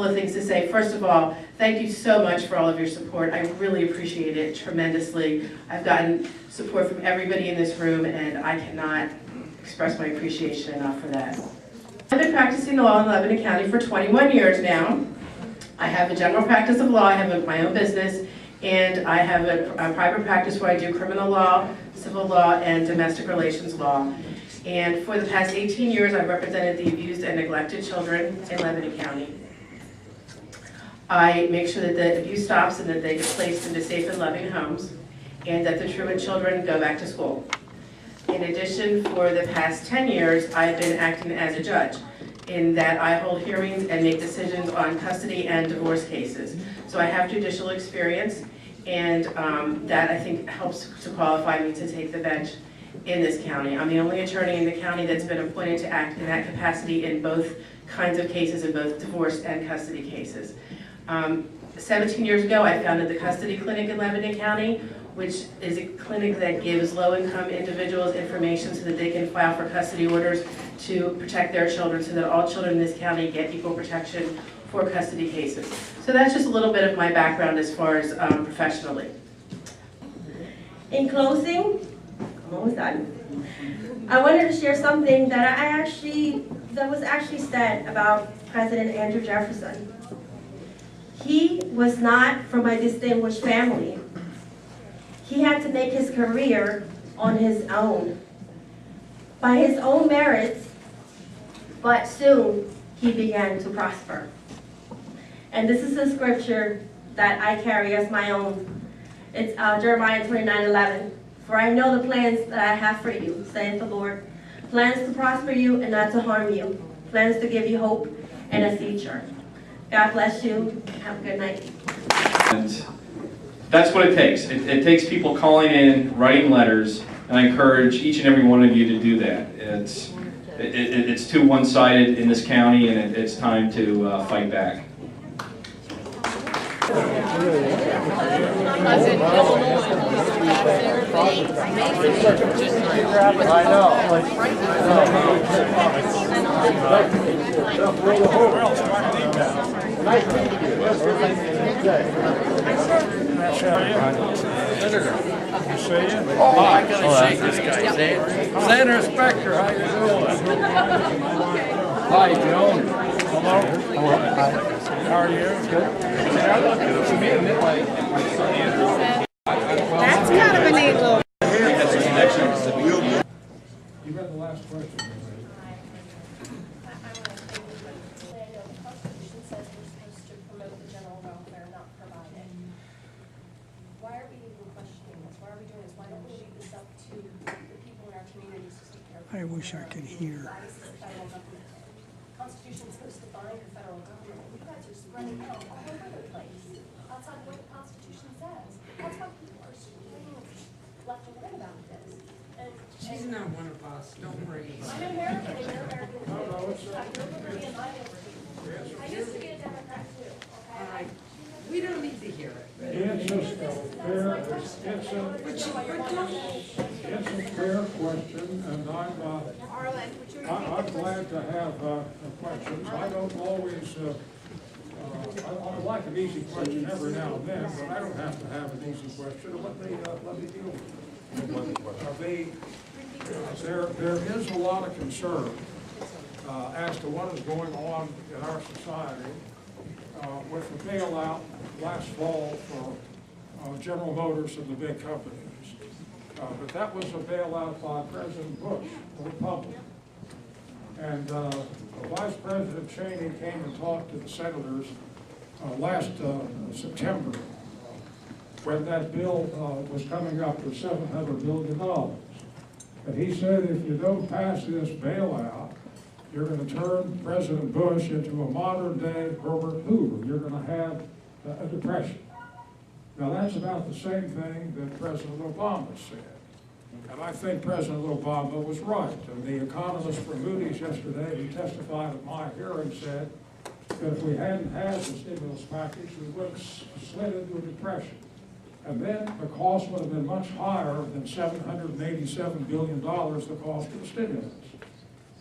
couple of things to say. First of all, thank you so much for all of your support. I really appreciate it tremendously. I've gotten support from everybody in this room, and I cannot express my appreciation enough for that. I've been practicing the law in Lebanon County for 21 years now. I have a general practice of law, I have my own business, and I have a private practice where I do criminal law, civil law, and domestic relations law. And for the past 18 years, I've represented the abused and neglected children in Lebanon County. I make sure that the abuse stops and that they get placed into safe and loving homes, and that the truant children go back to school. In addition, for the past 10 years, I've been acting as a judge, in that I hold hearings and make decisions on custody and divorce cases. So I have judicial experience, and that I think helps to qualify me to take the bench in this county. I'm the only attorney in the county that's been appointed to act in that capacity in both kinds of cases, in both divorce and custody cases. 17 years ago, I founded the Custody Clinic in Lebanon County, which is a clinic that gives low-income individuals information so that they can file for custody orders to protect their children, so that all children in this county get equal protection for custody cases. So that's just a little bit of my background as far as professionally. In closing, I'm almost done. I wanted to share something that that was actually said about President Andrew Jefferson. He was not from a distinguished family. He had to make his career on his own, by his own merits, but soon he began to prosper. And this is a scripture that I carry as my own. It's Jeremiah 29:11. For I know the plans that I have for you, saith the Lord. Plans to prosper you and not to harm you. Plans to give you hope and a future. God bless you. Have a good night. And that's what it takes. It takes people calling in, writing letters, and I encourage each and every one of you to do that. It's too one-sided in this county, and it's time to fight back. I know. Nice to meet you. Oh, I gotta shake this guy. Senator Specter, how you doing? Hi, Joan. Hello. How are you? Good. That's kind of a neat little. You got the last question. I wish I could hear. The Constitution is supposed to bind the federal government. You guys are spreading out all over the place outside of what the Constitution says. That's why people are screaming left and right about this. She's not one of us. Don't worry. I'm an American and you're American too. I grew up liberty and I liberty. I used to be a Democrat too. Okay? All right. We don't need to hear it. It's a fair question, and I'm glad to have questions. I don't always, I like an easy question every now and then, but I don't have to have an easy question. Let me deal with it. There is a lot of concern as to what is going on in our society with the bailout last fall for General Motors and the big companies. But that was a bailout by President Bush, the Republican. And Vice President Cheney came and talked to the senators last September when that bill was coming up with $700 billion. And he said, if you don't pass this bailout, you're going to turn President Bush into a modern-day Herbert Hoover. You're going to have a depression. Now, that's about the same thing that President Obama said. And I think President Obama was right. And the economist from Moody's yesterday, who testified at my hearing, said that if we hadn't had the stimulus package, we would have slid into a depression. And then the cost would have been much higher than $787 billion, the cost of the stimulus.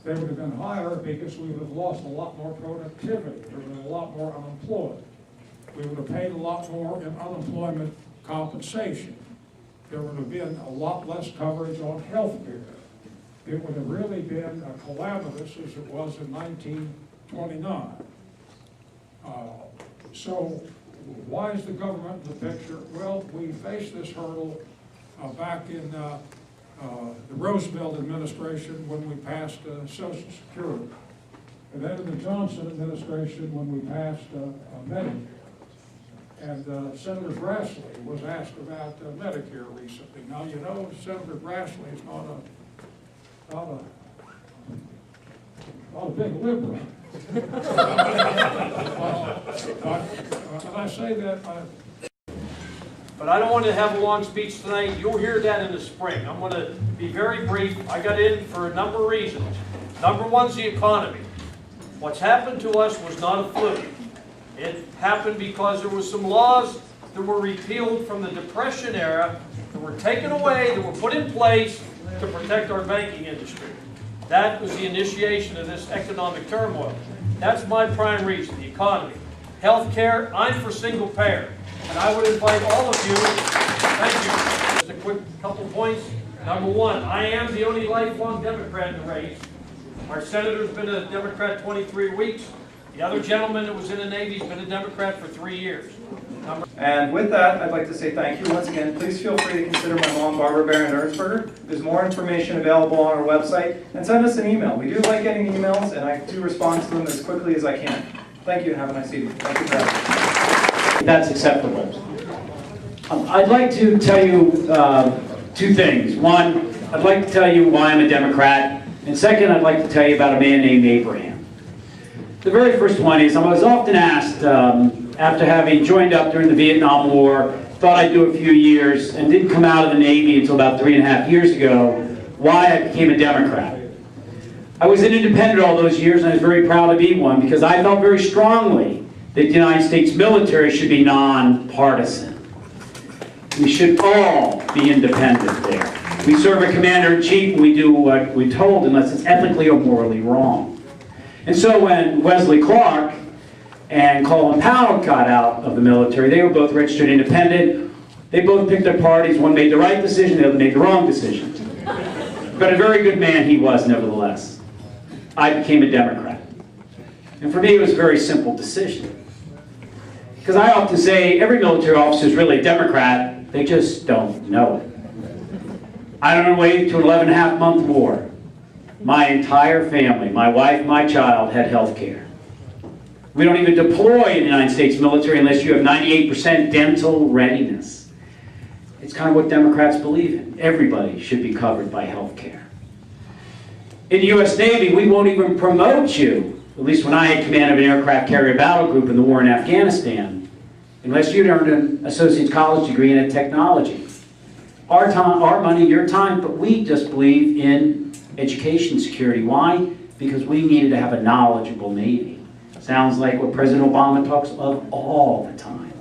They would have been higher because we would have lost a lot more productivity. There would have been a lot more unemployed. We would have paid a lot more in unemployment compensation. There would have been a lot less coverage on health care. It would have really been calamitous as it was in 1929. So why is the government in the picture? Well, we faced this hurdle back in the Roosevelt administration when we passed Social Security. And then in the Johnson administration when we passed Medicare. And Senator Grassley was asked about Medicare recently. Now, you know, Senator Grassley is not a big liberal. And I say that. But I don't want to have a long speech tonight. You'll hear that in the spring. I'm going to be very brief. I got in for a number of reasons. Number one is the economy. What's happened to us was not a fluke. It happened because there were some laws that were repealed from the Depression era that were taken away, that were put in place to protect our banking industry. That was the initiation of this economic turmoil. That's my prime reason, the economy. Health care, I'm for single payer. And I would invite all of you, thank you. Just a quick couple points. Number one, I am the only lifelong Democrat in the race. Our senator's been a Democrat 23 weeks. The other gentleman that was in the Navy has been a Democrat for 3 years. And with that, I'd like to say thank you once again. Please feel free to consider my mom, Barbara Behrend Ernsberger. There's more information available on our website. And send us an email. We do like getting emails, and I do respond to them as quickly as I can. Thank you, and have a nice evening. Thank you for having me. That's acceptable. I'd like to tell you two things. One, I'd like to tell you why I'm a Democrat. And second, I'd like to tell you about a man named Abraham. The very first one is, I was often asked, after having joined up during the Vietnam War, thought I'd do a few years, and didn't come out of the Navy until about 3.5 years ago, why I became a Democrat. I was an independent all those years, and I was very proud to be one, because I felt very strongly that the United States military should be nonpartisan. We should all be independent there. We serve a commander-in-chief, and we do what we're told unless it's ethically or morally wrong. And so when Wesley Clark and Colin Powell got out of the military, they were both registered independent. They both picked their parties. One made the right decision, the other made the wrong decision. But a very good man he was, nevertheless. I became a Democrat. And for me, it was a very simple decision. Because I often say every military officer is really a Democrat, they just don't know it. I don't know, wait to an 11.5-month war. My entire family, my wife, my child, had health care. We don't even deploy in the United States military unless you have 98% dental readiness. It's kind of what Democrats believe in. Everybody should be covered by health care. In the U.S. Navy, we won't even promote you, at least when I had command of an aircraft carrier battle group in the war in Afghanistan, unless you'd earned an associate's college degree in technology. Our time, our money, your time, but we just believe in education security. Why? Because we needed to have a knowledgeable Navy. Sounds like what President Obama talks of all the time.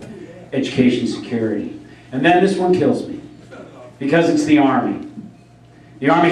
Education security. And then this one kills me. Because it's the Army. The Army